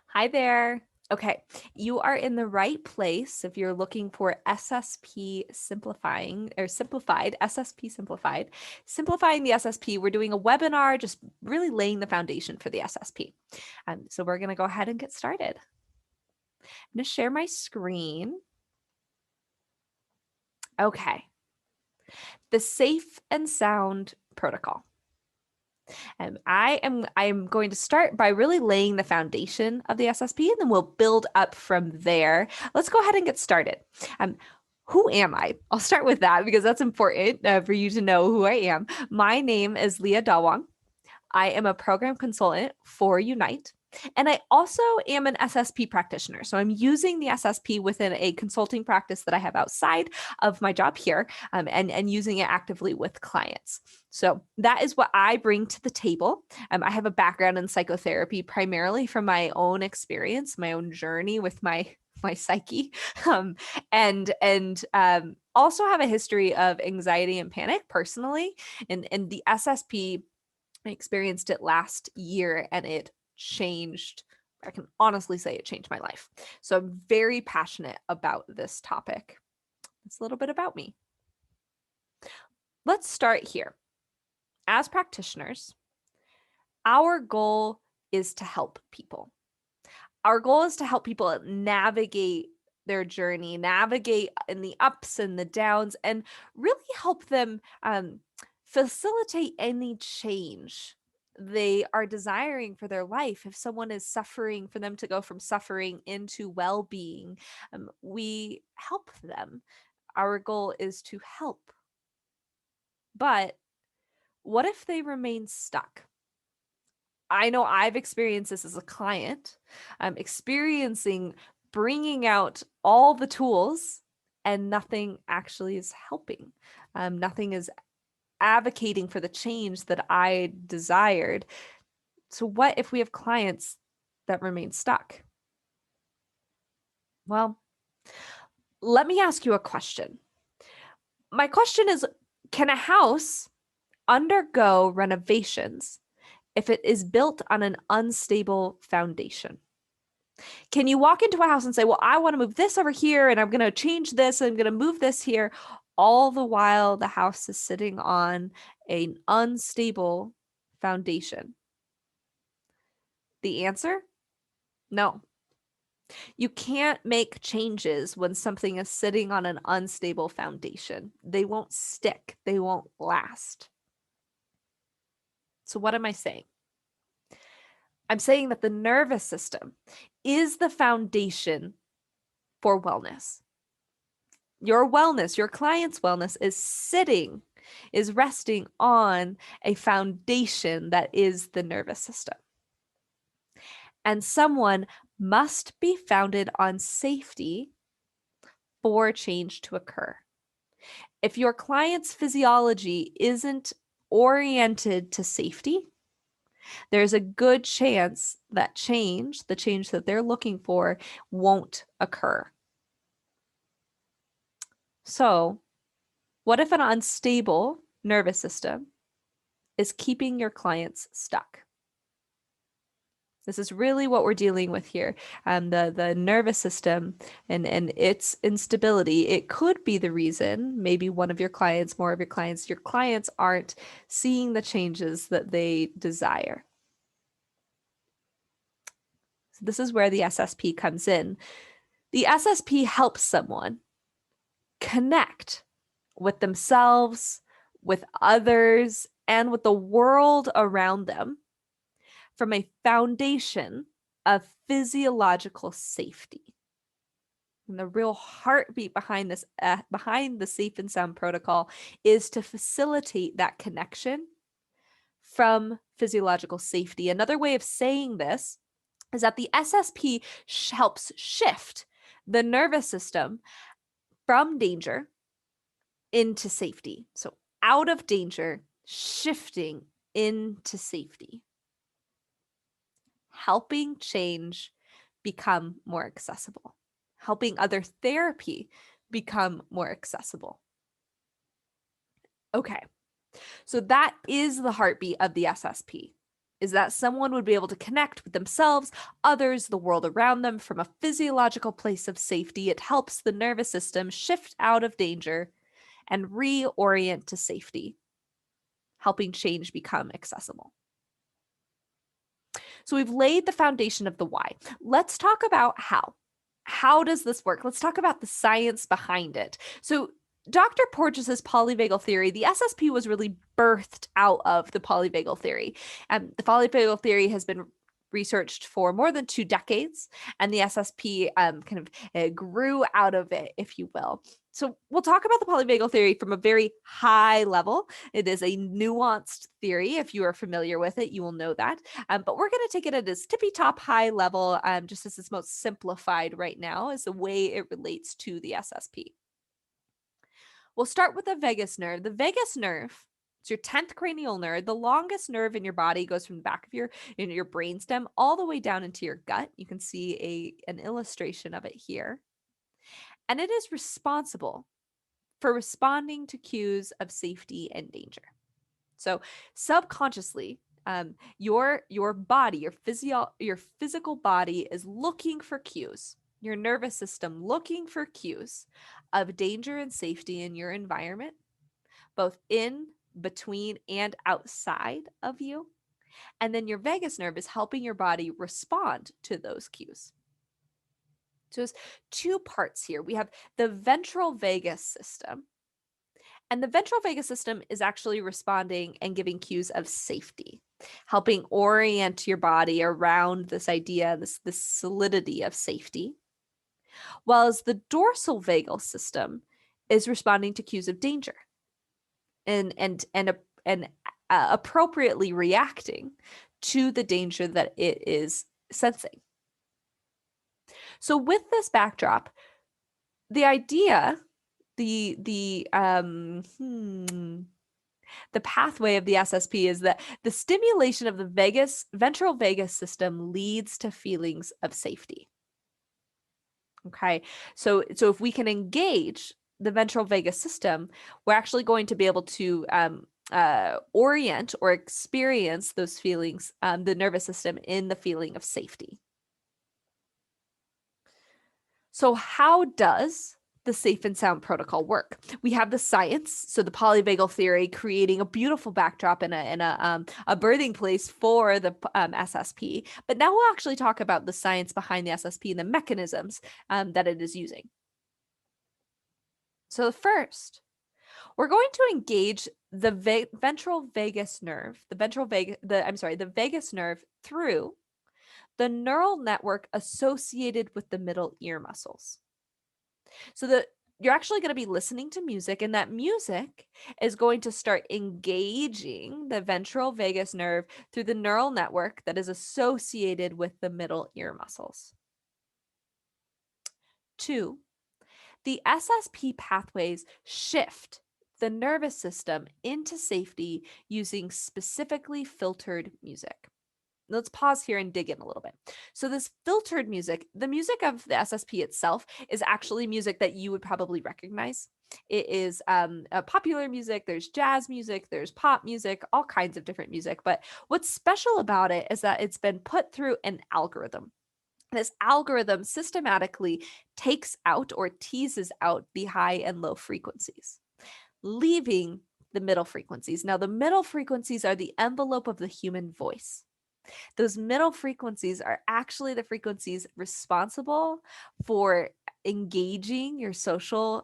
Hi there. Okay, you are in the right place if you're looking for SSP simplifying or simplified, SSP simplified. Simplifying the SSP, we're doing a webinar just really laying the foundation for the SSP. So we're going to go ahead and get started. I'm going to share my screen. Okay, the safe and sound protocol. I am going to start by really laying the foundation of the SSP, and then we'll build up from there. Let's go ahead and get started. Who am I? I'll start with that because that's important for you to know who I am. My name is Leah Dawang. I am a program consultant for Unite. And I also am an SSP practitioner. So I'm using the SSP within a consulting practice that I have outside of my job here and using it actively with clients. So that is what I bring to the table. I have a background in psychotherapy, primarily from my own experience, my own journey with my psyche, and also have a history of anxiety and panic personally. And the SSP, I experienced it last year and it changed. I can honestly say it changed my life. So I'm very passionate about this topic. It's a little bit about me. Let's start here. As practitioners, our goal is to help people. Our goal is to help people navigate their journey, navigate in the ups and the downs, and really help them facilitate any change they are desiring for their life. If someone is suffering, for them to go from suffering into well-being, we help them. Our goal is to help. But what if they remain stuck? I know I've experienced this as a client. I'm experiencing bringing out all the tools and nothing actually is helping. Nothing is advocating for the change that I desired. So, what if we have clients that remain stuck? Well, let me ask you a question. My question is, can a house undergo renovations if it is built on an unstable foundation? Can you walk into a house and say, well, I want to move this over here and I'm going to change this and I'm going to move this here, all the while the house is sitting on an unstable foundation? The answer? No. You can't make changes when something is sitting on an unstable foundation. They won't stick, they won't last. So, what am I saying? I'm saying that the nervous system is the foundation for wellness. Your wellness, your client's wellness is resting on a foundation that is the nervous system. And someone must be founded on safety for change to occur. If your client's physiology isn't oriented to safety, there's a good chance that the change that they're looking for, won't occur. So, what if an unstable nervous system is keeping your clients stuck? This is really what we're dealing with here. The nervous system and its instability, it could be the reason maybe one of your clients, more of your clients aren't seeing the changes that they desire. So this is where the SSP comes in. The SSP helps someone connect with themselves, with others, and with the world around them from a foundation of physiological safety. And the real heartbeat behind this, behind the Safe and Sound protocol, is to facilitate that connection from physiological safety. Another way of saying this is that the SSP helps shift the nervous system from danger into safety. So out of danger, shifting into safety, helping change become more accessible, helping other therapy become more accessible. Okay, so that is the heartbeat of the SSP. is that someone would be able to connect with themselves, others, the world around them from a physiological place of safety. It helps the nervous system shift out of danger and reorient to safety, helping change become accessible. So we've laid the foundation of the why. Let's talk about how. How does this work? Let's talk about the science behind it. So Dr. Porges's polyvagal theory, the SSP was really birthed out of the polyvagal theory. The polyvagal theory has been researched for more than 2 decades, and the SSP grew out of it, if you will. So we'll talk about the polyvagal theory from a very high level. It is a nuanced theory. If you are familiar with it, you will know that. But we're going to take it at its tippy top high level, just as it's most simplified right now, is the way it relates to the SSP. We'll start with the vagus nerve. The vagus nerve, it's your 10th cranial nerve. The longest nerve in your body goes from the back of your brainstem all the way down into your gut. You can see an illustration of it here. And it is responsible for responding to cues of safety and danger. So subconsciously, your body, your physical body is looking for cues. Your nervous system looking for cues of danger and safety in your environment, both in, between, and outside of you. And then your vagus nerve is helping your body respond to those cues. So there's 2 parts here. We have the ventral vagus system. And the ventral vagus system is actually responding and giving cues of safety, helping orient your body around this idea, this solidity of safety. While as the dorsal vagal system is responding to cues of danger and appropriately reacting to the danger that it is sensing. So with this backdrop, the idea, the pathway of the SSP is that the stimulation of the ventral vagus system leads to feelings of safety. Okay, so if we can engage the ventral vagus system, we're actually going to be able to orient or experience those feelings, the nervous system, in the feeling of safety. So how does the Safe and Sound protocol work? We have the science, so the polyvagal theory, creating a beautiful backdrop and a birthing place for the SSP. But now we'll actually talk about the science behind the SSP and the mechanisms that it is using. So first, we're going to engage the ventral vagus nerve, the vagus nerve through the neural network associated with the middle ear muscles. So you're actually going to be listening to music, and that music is going to start engaging the ventral vagus nerve through the neural network that is associated with the middle ear muscles. 2, the SSP pathways shift the nervous system into safety using specifically filtered music. Let's pause here and dig in a little bit. So this filtered music, the music of the SSP itself, is actually music that you would probably recognize. It is a popular music. There's jazz music, there's pop music, all kinds of different music. But what's special about it is that it's been put through an algorithm. This algorithm systematically takes out or teases out the high and low frequencies, leaving the middle frequencies. Now, the middle frequencies are the envelope of the human voice. Those middle frequencies are actually the frequencies responsible for engaging your social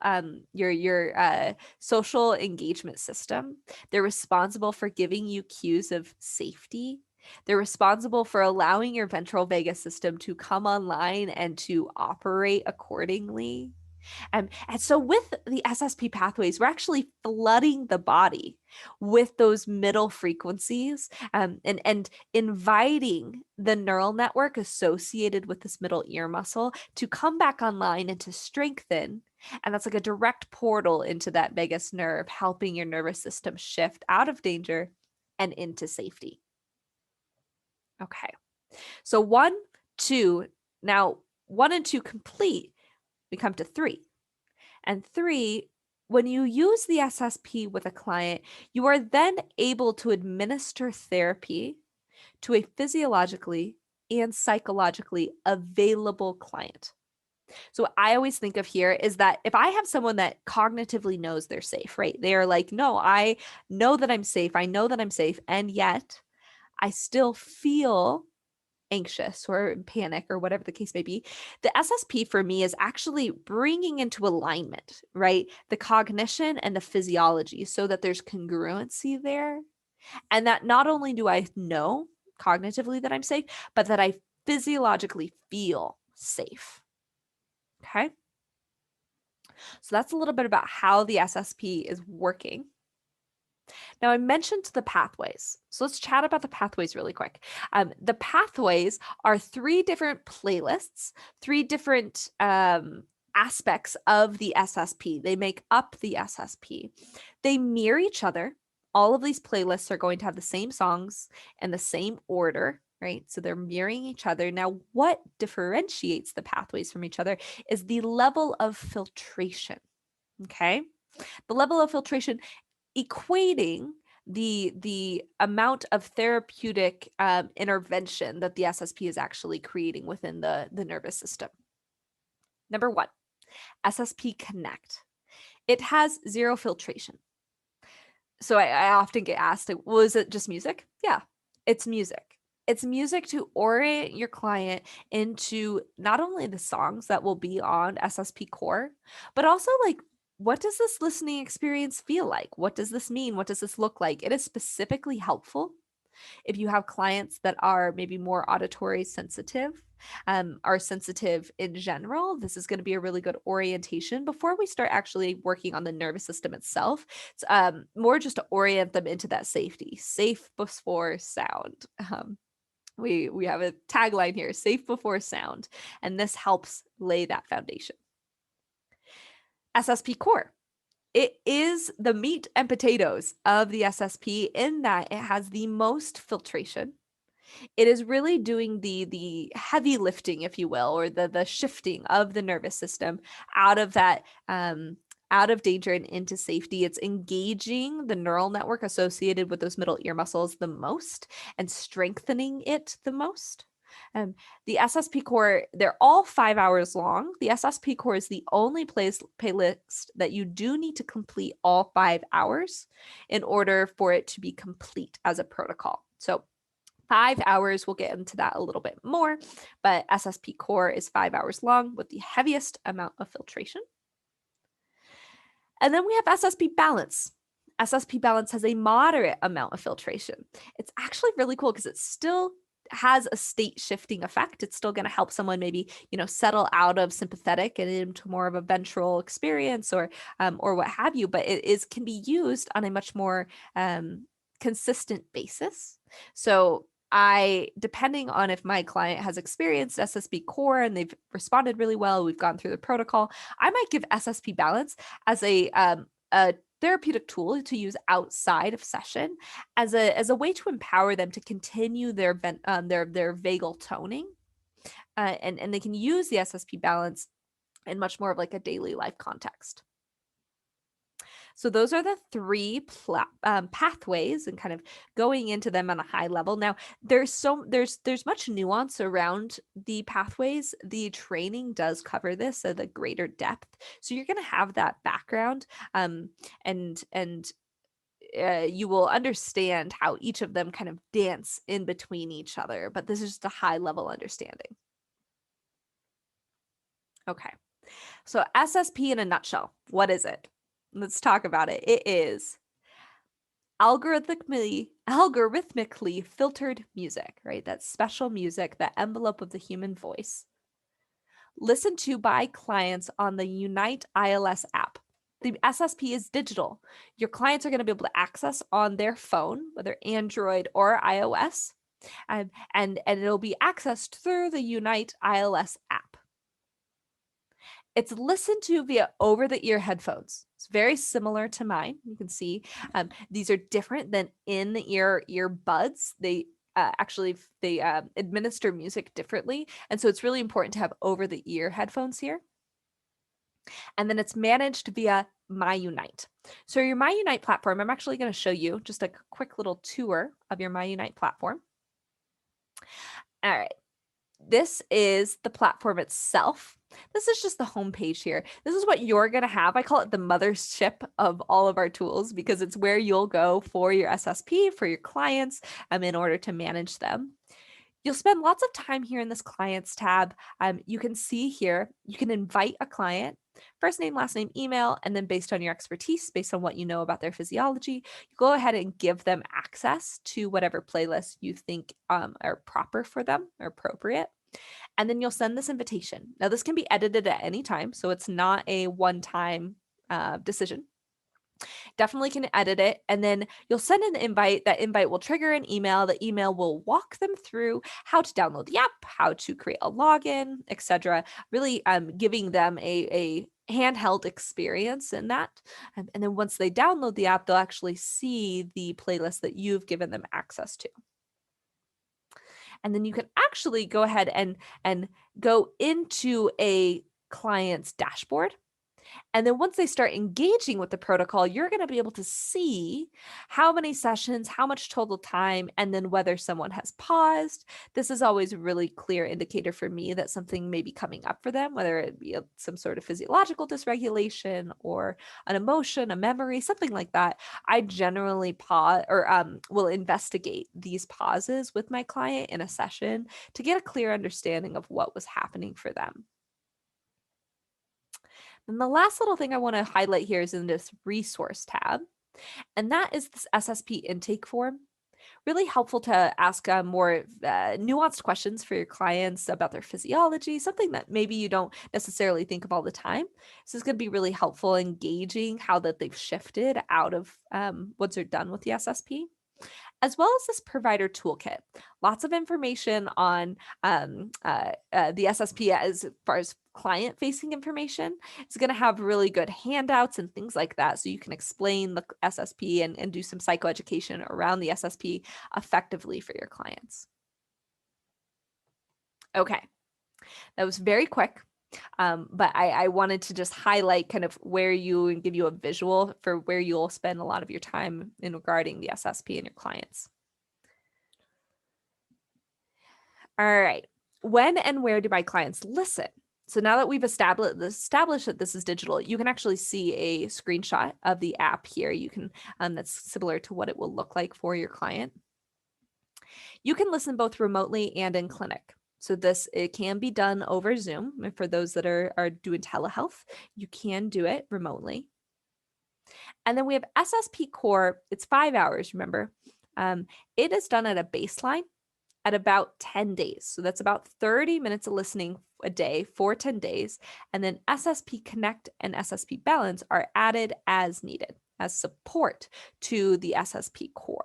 social engagement system. They're responsible for giving you cues of safety. They're responsible for allowing your ventral vagus system to come online and to operate accordingly. And so with the SSP pathways, we're actually flooding the body with those middle frequencies, and inviting the neural network associated with this middle ear muscle to come back online and to strengthen. And that's like a direct portal into that vagus nerve, helping your nervous system shift out of danger and into safety. Okay, so 1, 2, now 1 and 2 complete, we come to 3. And 3, when you use the SSP with a client, you are then able to administer therapy to a physiologically and psychologically available client. So what I always think of here is that if I have someone that cognitively knows they're safe, right? They are like, no, I know that I'm safe. I know that I'm safe. And yet I still feel anxious or panic or whatever the case may be. The SSP for me is actually bringing into alignment, right? The cognition and the physiology so that there's congruency there. And that not only do I know cognitively that I'm safe, but that I physiologically feel safe. Okay. So that's a little bit about how the SSP is working. Now, I mentioned the pathways. So let's chat about the pathways really quick. The pathways are 3 different playlists, 3 different aspects of the SSP. They make up the SSP. They mirror each other. All of these playlists are going to have the same songs and the same order, right? So they're mirroring each other. Now, what differentiates the pathways from each other is the level of filtration. Okay. The level of filtration equating the amount of therapeutic intervention that the SSP is actually creating within the nervous system. Number 1, SSP Connect. It has 0 filtration. So I often get asked, like, well, is it just music? Yeah, it's music. It's music to orient your client into not only the songs that will be on SSP Core, but also like, what does this listening experience feel like? What does this mean? What does this look like? It is specifically helpful if you have clients that are maybe more auditory sensitive, are sensitive in general. This is going to be a really good orientation before we start actually working on the nervous system itself. It's more just to orient them into that safety, safe before sound. We have a tagline here, safe before sound, and this helps lay that foundation. SSP Core. It is the meat and potatoes of the SSP in that it has the most filtration. It is really doing the heavy lifting, if you will, or the shifting of the nervous system out of that out of danger and into safety. It's engaging the neural network associated with those middle ear muscles the most and strengthening it the most. The SSP Core, they're all 5 hours long. The SSP Core is the only playlist that you do need to complete all 5 hours in order for it to be complete as a protocol. So 5 hours, we'll get into that a little bit more, but SSP Core is 5 hours long with the heaviest amount of filtration. And then we have SSP Balance. SSP Balance has a moderate amount of filtration. It's actually really cool because it still has a state shifting effect. It's still going to help someone maybe, settle out of sympathetic and into more of a ventral experience or what have you, but it can be used on a much more consistent basis. So depending on if my client has experienced SSP Core and they've responded really well, we've gone through the protocol, I might give SSP Balance as a therapeutic tool to use outside of session as a way to empower them to continue their vagal toning, and they can use the SSP Balance in much more of like a daily life context. So those are the 3 pathways and kind of going into them on a high level. Now, there's much nuance around the pathways. The training does cover this at a greater depth. So you're going to have that background, and you will understand how each of them kind of dance in between each other. But this is just a high level understanding. Okay. So SSP in a nutshell, what is it? Let's talk about it. It is algorithmically filtered music, right? That special music, that envelope of the human voice, listened to by clients on the Unite ILS app. The SSP is digital. Your clients are going to be able to access on their phone, whether Android or iOS, and it'll be accessed through the Unite ILS app. It's listened to via over-the-ear headphones. It's very similar to mine. You can see these are different than in-the-ear earbuds. They administer music differently. And so it's really important to have over-the-ear headphones here. And then it's managed via MyUnite. So your MyUnite platform, I'm actually going to show you just a quick little tour of your MyUnite platform. All right. This is the platform itself. This is just the homepage here. This is what you're going to have. I call it the mothership of all of our tools because it's where you'll go for your SSP, for your clients, in order to manage them. You'll spend lots of time here in this clients tab. You can see here, you can invite a client, first name, last name, email, and then based on your expertise, based on what you know about their physiology, you go ahead and give them access to whatever playlist you think are proper for them or appropriate. And then you'll send this invitation. Now, this can be edited at any time, so it's not a one-time decision. Definitely can edit it. And then you'll send an invite. That invite will trigger an email. The email will walk them through how to download the app, how to create a login, etc. Really giving them a handheld experience in that. And then once they download the app, they'll actually see the playlist that you've given them access to. And then you can actually go ahead and go into a client's dashboard. And then once they start engaging with the protocol, you're going to be able to see how many sessions, how much total time, and then whether someone has paused. This is always a really clear indicator for me that something may be coming up for them, whether it be some sort of physiological dysregulation or an emotion, a memory, something like that. I generally pause or will investigate these pauses with my client in a session to get a clear understanding of what was happening for them. And the last little thing I want to highlight here is in this resource tab, and that is this SSP intake form. Really helpful to ask more nuanced questions for your clients about their physiology, something that maybe you don't necessarily think of all the time. This is going to be really helpful in gauging how that they've shifted out of once they're done with the SSP, as well as this provider toolkit. Lots of information on the SSP as far as client facing information. It's going to have really good handouts and things like that. So you can explain the SSP and do some psychoeducation around the SSP effectively for your clients. Okay, that was very quick. But I wanted to just highlight kind of where you and give you a visual for where you'll spend a lot of your time in regarding the SSP and your clients. All right. When and where do my clients listen? So now that we've established that this is digital, you can actually see a screenshot of the app here. You can that's similar to what it will look like for your client. You can listen both remotely and in clinic. So it can be done over Zoom. And for those that are doing telehealth, you can do it remotely. And then we have SSP Core. It's 5 hours, remember. It is done at a baseline at about 10 days. So that's about 30 minutes of listening a day for 10 days. And then SSP Connect and SSP Balance are added as needed as support to the SSP Core.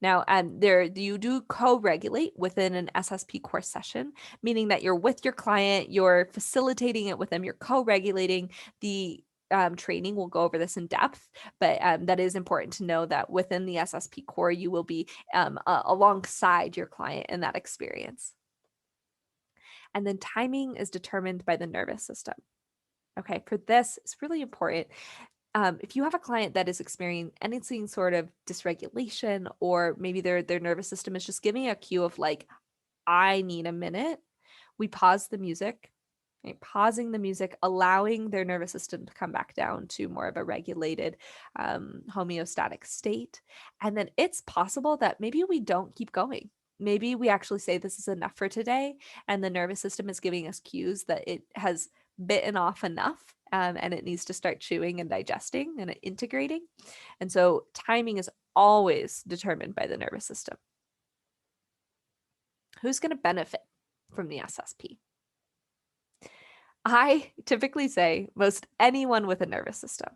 Now, there you do co-regulate within an SSP Core session, meaning that you're with your client, you're facilitating it with them, you're co-regulating. The training will go over this in depth, but that is important to know that within the SSP Core, you will be alongside your client in that experience. And then timing is determined by the nervous system. Okay, for this, it's really important. If you have a client that is experiencing anything sort of dysregulation, or maybe their nervous system is just giving a cue of like, I need a minute, we pause the music, right? Pausing the music, allowing their nervous system to come back down to more of a regulated homeostatic state. And then it's possible that maybe we don't keep going. Maybe we actually say this is enough for today, and the nervous system is giving us cues that it has bitten off enough, and it needs to start chewing and digesting and integrating. And so timing is always determined by the nervous system. Who's going to benefit from the SSP? I typically say most anyone with a nervous system.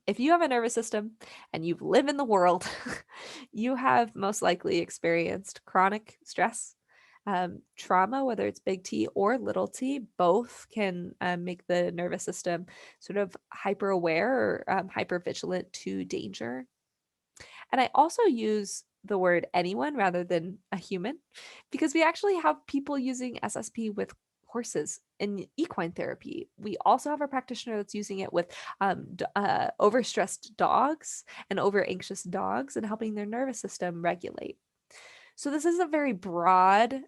If you have a nervous system and you live in the world, you have most likely experienced chronic stress, trauma, whether it's big T or little t. Both can make the nervous system sort of hyper aware or hyper vigilant to danger. And I also use the word anyone rather than a human, because we actually have people using SSP with horses in equine therapy. We also have a practitioner that's using it with overstressed dogs and over anxious dogs and helping their nervous system regulate. So this is a very broad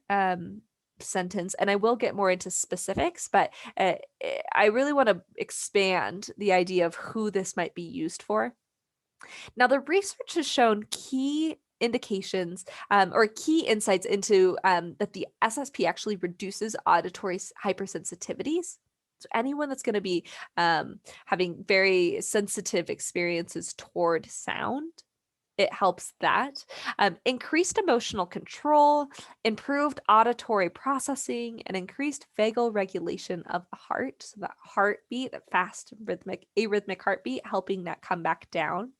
sentence, and I will get more into specifics, but I really want to expand the idea of who this might be used for. Now, the research has shown key indications or key insights into that the SSP actually reduces auditory hypersensitivities. So anyone that's going to be having very sensitive experiences toward sound, it helps that. Increased emotional control, improved auditory processing, and increased vagal regulation of the heart. So that heartbeat, that fast rhythmic, arrhythmic heartbeat, helping that come back down.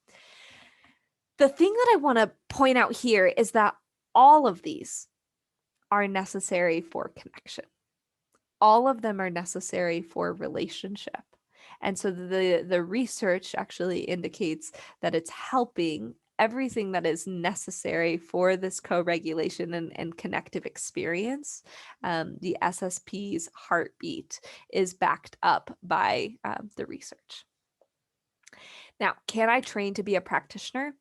The thing that I want to point out here is that all of these are necessary for connection. All of them are necessary for relationship. And so the research actually indicates that it's helping everything that is necessary for this co-regulation and connective experience. The SSP's heartbeat is backed up by the research. Now, can I train to be a practitioner?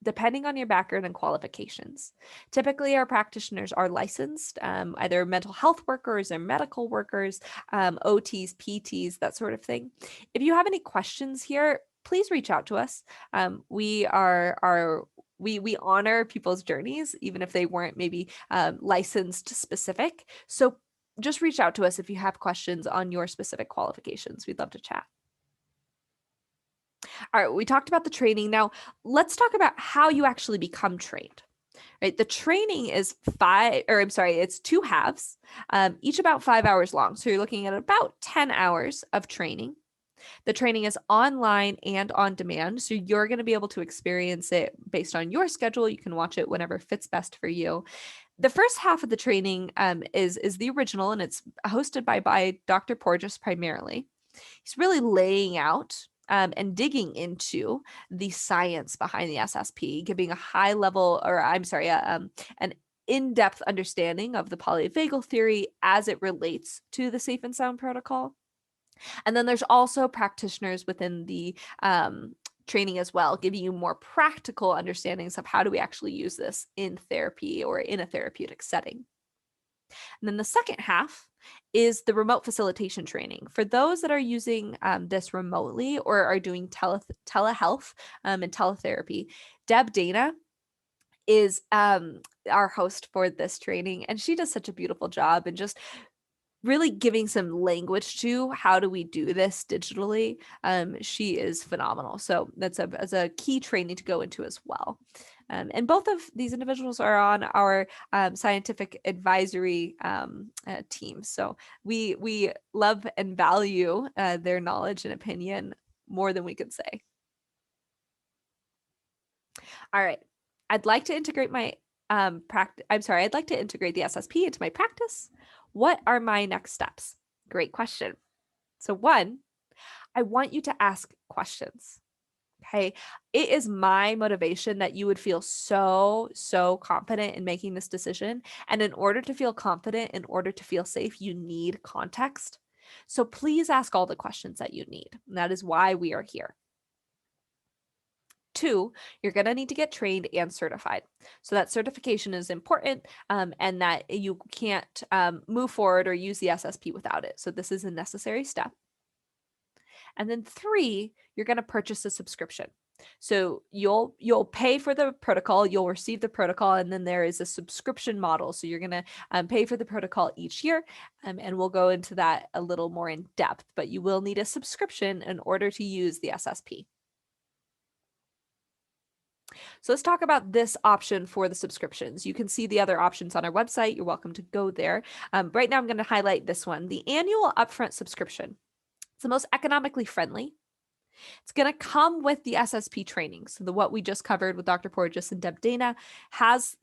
Depending on your background and qualifications. Typically, our practitioners are licensed, either mental health workers or medical workers, OTs, PTs, that sort of thing. If you have any questions here, please reach out to us. We honor people's journeys, even if they weren't maybe licensed specific. So just reach out to us if you have questions on your specific qualifications. We'd love to chat. All right, we talked about the training. Now, let's talk about how you actually become trained. Right, the training is it's 2 halves, each about 5 hours long. So you're looking at about 10 hours of training. The training is online and on demand, so you're going to be able to experience it based on your schedule. You can watch it whenever fits best for you. The first half of the training is the original, and it's hosted by Dr. Porges primarily. He's really laying out and digging into the science behind the SSP, giving a high level, an in-depth understanding of the polyvagal theory as it relates to the Safe and Sound protocol. And then there's also practitioners within the training as well, giving you more practical understandings of how do we actually use this in therapy or in a therapeutic setting. And then the second half is the remote facilitation training. For those that are using this remotely or are doing telehealth and teletherapy, Deb Dana is our host for this training, and she does such a beautiful job and just really giving some language to how do we do this digitally. She is phenomenal. So that's a key training to go into as well. And both of these individuals are on our scientific advisory team. So we love and value their knowledge and opinion more than we could say. All right. I'd like to integrate my I'd like to integrate the SSP into my practice. What are my next steps? Great question. So 1, I want you to ask questions. Okay. It is my motivation that you would feel so confident in making this decision. And in order to feel confident, in order to feel safe, you need context. So please ask all the questions that you need. And that is why we are here. 2, you're going to need to get trained and certified. So that certification is important and that you can't move forward or use the SSP without it. So this is a necessary step. And then 3, you're going to purchase a subscription. So you'll pay for the protocol, you'll receive the protocol, and then there is a subscription model. So you're going to pay for the protocol each year, and we'll go into that a little more in depth, but you will need a subscription in order to use the SSP. So let's talk about this option for the subscriptions. You can see the other options on our website. You're welcome to go there. Right now, I'm going to highlight this one, the annual upfront subscription. It's the most economically friendly. It's going to come with the SSP training. So what we just covered with Dr. Porges and Deb Dana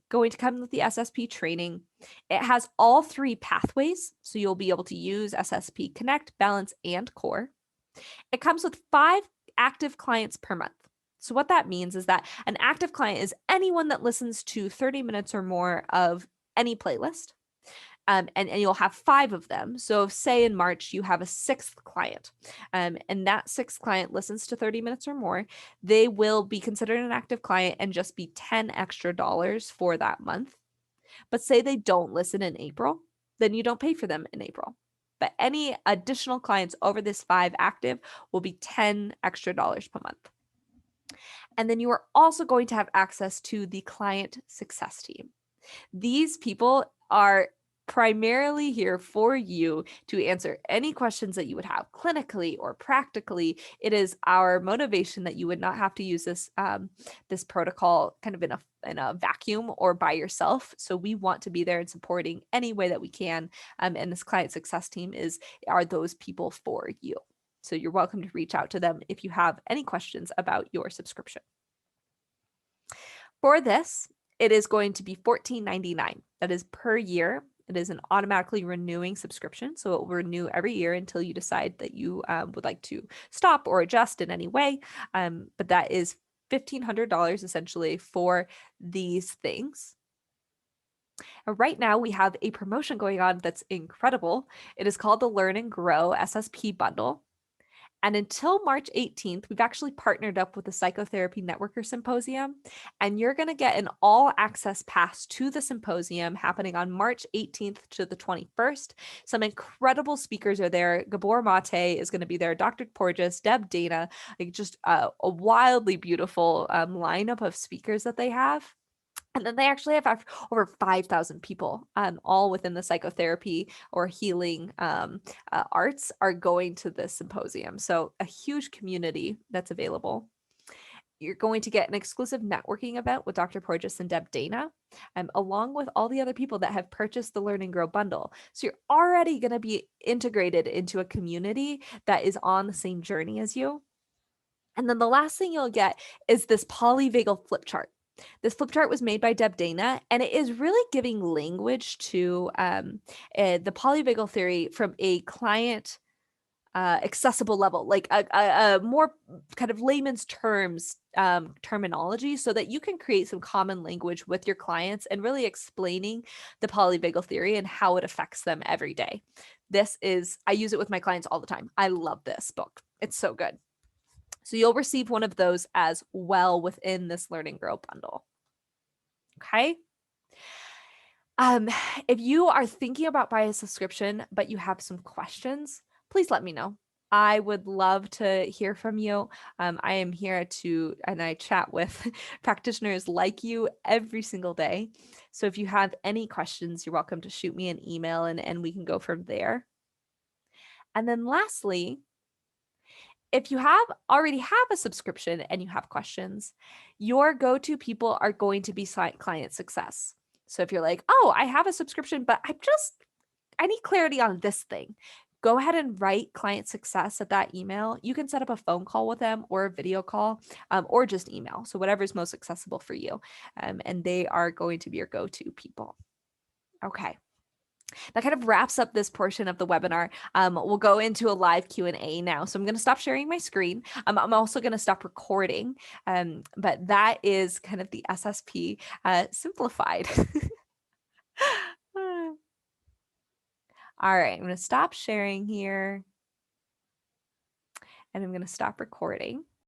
going to come with the SSP training. It has all 3 pathways. So you'll be able to use SSP Connect, Balance, and Core. It comes with 5 active clients per month. So what that means is that an active client is anyone that listens to 30 minutes or more of any playlist. And you'll have 5 of them. So say in March, you have a 6th client, and that 6th client listens to 30 minutes or more, they will be considered an active client and just be $10 extra for that month. But say they don't listen in April, then you don't pay for them in April. But any additional clients over this 5 active will be $10 extra per month. And then you are also going to have access to the client success team. These people are primarily here for you to answer any questions that you would have clinically or practically. It is our motivation that you would not have to use this protocol kind of in a vacuum or by yourself. So we want to be there and supporting any way that we can. And this client success team are those people for you. So you're welcome to reach out to them if you have any questions about your subscription. For this, it is going to be $14.99. That is per year. It is an automatically renewing subscription, so it will renew every year until you decide that you would like to stop or adjust in any way. But that is $1,500 essentially for these things. And right now, we have a promotion going on that's incredible. It is called the Learn and Grow SSP Bundle. And until March 18th, we've actually partnered up with the Psychotherapy Networker Symposium, and you're going to get an all access pass to the symposium happening on March 18th to the 21st. Some incredible speakers are there. Gabor Mate is going to be there, Dr. Porges, Deb Dana, like just a wildly beautiful lineup of speakers that they have. And then they actually have over 5,000 people, all within the psychotherapy or healing arts, are going to this symposium. So a huge community that's available. You're going to get an exclusive networking event with Dr. Porges and Deb Dana, along with all the other people that have purchased the Learn and Grow bundle. So you're already going to be integrated into a community that is on the same journey as you. And then the last thing you'll get is this polyvagal flip chart. This flip chart was made by Deb Dana, and it is really giving language to the polyvagal theory from a client accessible level, like a more kind of layman's terms terminology, so that you can create some common language with your clients and really explaining the polyvagal theory and how it affects them every day. I use it with my clients all the time. I love this book. It's so good. So you'll receive one of those as well within this Learn and Grow bundle. Okay. If you are thinking about buying a subscription, but you have some questions, please let me know. I would love to hear from you. I am here and I chat with practitioners like you every single day. So if you have any questions, you're welcome to shoot me an email and we can go from there. And then lastly, if you already have a subscription and you have questions, your go-to people are going to be client success. So if you're like, oh, I have a subscription, but I need clarity on this thing, go ahead and write client success at that email. You can set up a phone call with them or a video call or just email. So whatever is most accessible for you. And they are going to be your go-to people. Okay. That kind of wraps up this portion of the webinar. We'll go into a live Q&A now. So I'm going to stop sharing my screen. I'm also going to stop recording. But that is kind of the SSP simplified. All right, I'm going to stop sharing here. And I'm going to stop recording.